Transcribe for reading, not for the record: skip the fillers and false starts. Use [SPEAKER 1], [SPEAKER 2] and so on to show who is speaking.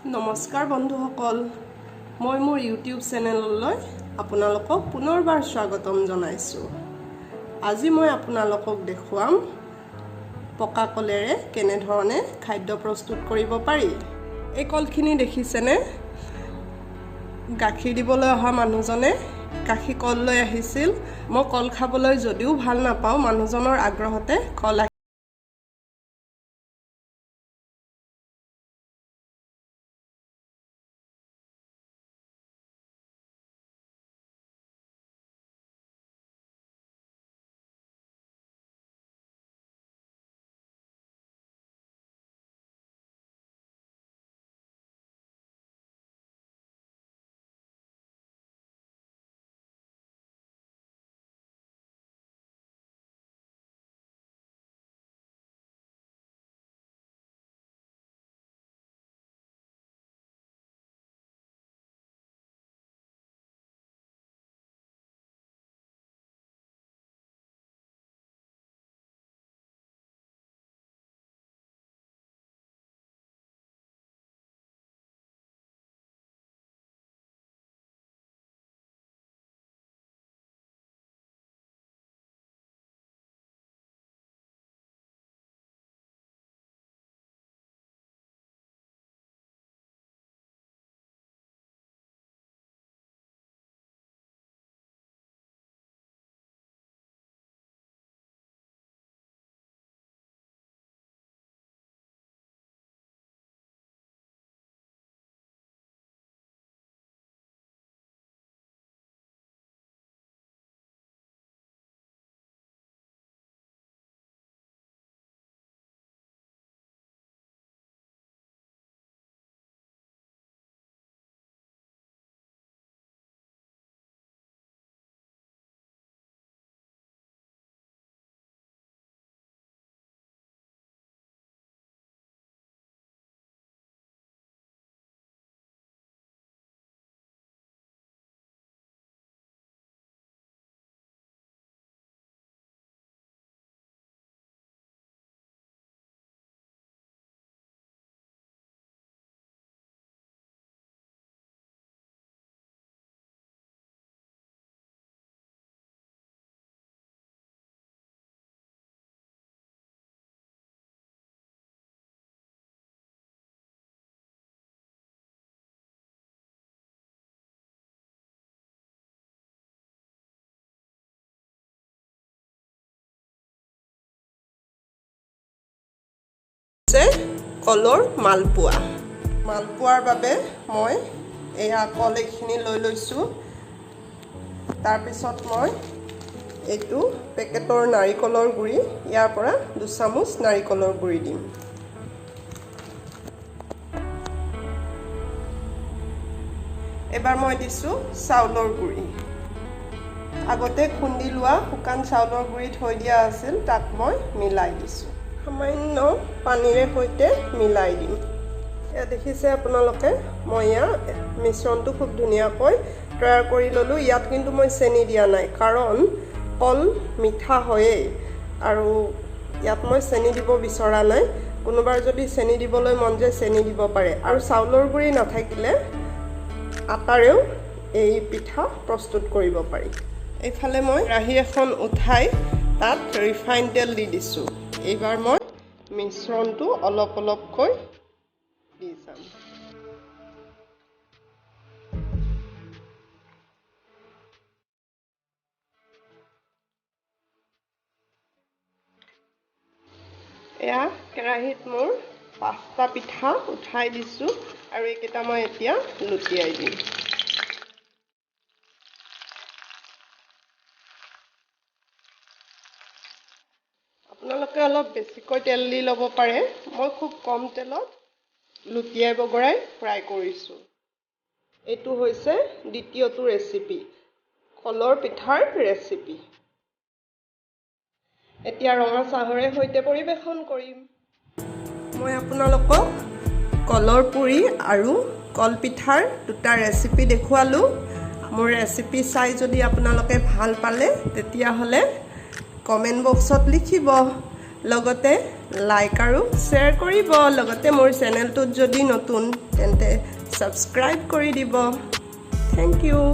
[SPEAKER 1] নমস্কাৰ বন্ধুসকল, মই মোৰ ইউটিউব চেনেললৈ আপোনালোকক পুনৰবাৰ স্বাগতম জনাইছোঁ। আজি মই আপোনালোকক দেখুৱাম পকা কলেৰে কেনেধৰণে খাদ্য প্ৰস্তুত কৰিব পাৰি। এই কলখিনি দেখিছেনে? গাখীৰ দিবলৈ অহা মানুহজনে কাশী কল লৈ আহিছিল। মই কল খাবলৈ যদিও ভাল নাপাওঁ, মানুহজনৰ আগ্ৰহতে কল কলৰ মালপোৱাৰ বাবে মই এয়া কল এইখিনি লৈ লৈছোঁ। তাৰপিছত মই এইটো পেকেটৰ নাৰিকলৰ গুড়ি, ইয়াৰ পৰা 2 চামুচ নাৰিকলৰ গুড়ি দিম। এবাৰ মই দিছোঁ চাউলৰ গুড়ি। আগতে খুন্দি লোৱা শুকান চাউলৰ গুড়ি থৈ দিয়া আছিল, তাক মই মিলাই দিছোঁ। সামান্য পানীৰে সৈতে মিলাই দিম। এয়া দেখিছে আপোনালোকে, মই ইয়াৰ মিশ্ৰণটো খুব ধুনীয়াকৈ তৈয়াৰ কৰি ল'লোঁ। ইয়াত কিন্তু মই চেনি দিয়া নাই, কাৰণ কল মিঠা হয়েই আৰু ইয়াত মই চেনি দিব বিচৰা নাই। কোনোবাৰ যদি চেনি দিবলৈ মন যায় চেনি দিব পাৰে, আৰু চাউলৰ গুড়ি নাথাকিলে আটাৰেও এই পিঠা প্ৰস্তুত কৰিব পাৰি। এইফালে মই কেৰাহী এখন উঠাই তাত ৰিফাইন তেল দি দিছোঁ। এইবাৰ মই মিশ্ৰণটো অলপ অলপকৈ দি যাম। এয়া কেৰাহীত মোৰ 5টা পিঠা উঠাই দিছোঁ আৰু এইকেইটা মই এতিয়া লুটিয়াই দিম। আপোনালোকে অলপ বেছিকৈ তেল দি ল'ব পাৰে। মই খুব কম তেলত লুটিয়াই বগৰাই ফ্ৰাই কৰিছোঁ। এইটো হৈছে দ্বিতীয়টো ৰেচিপি, কলৰ পিঠাৰ ৰেচিপি। এতিয়া ৰঙা চাহৰে সৈতে পৰিৱেশন কৰিম। মই আপোনালোকক কলৰ পুৰি আৰু কলপিঠাৰ 2টা ৰেচিপি দেখুৱালোঁ। মোৰ ৰেচিপি চাই যদি আপোনালোকে ভাল পালে তেতিয়াহ'লে কমেণ্ট বক্সত লিখিব। লগতে লাইক আৰু শ্বেয়াৰ কৰিব লগতে মোৰ চেনেলটোত যদি নতুন তেন্তে সাবস্ক্ৰাইব কৰি দিব থ্যাংক ইউ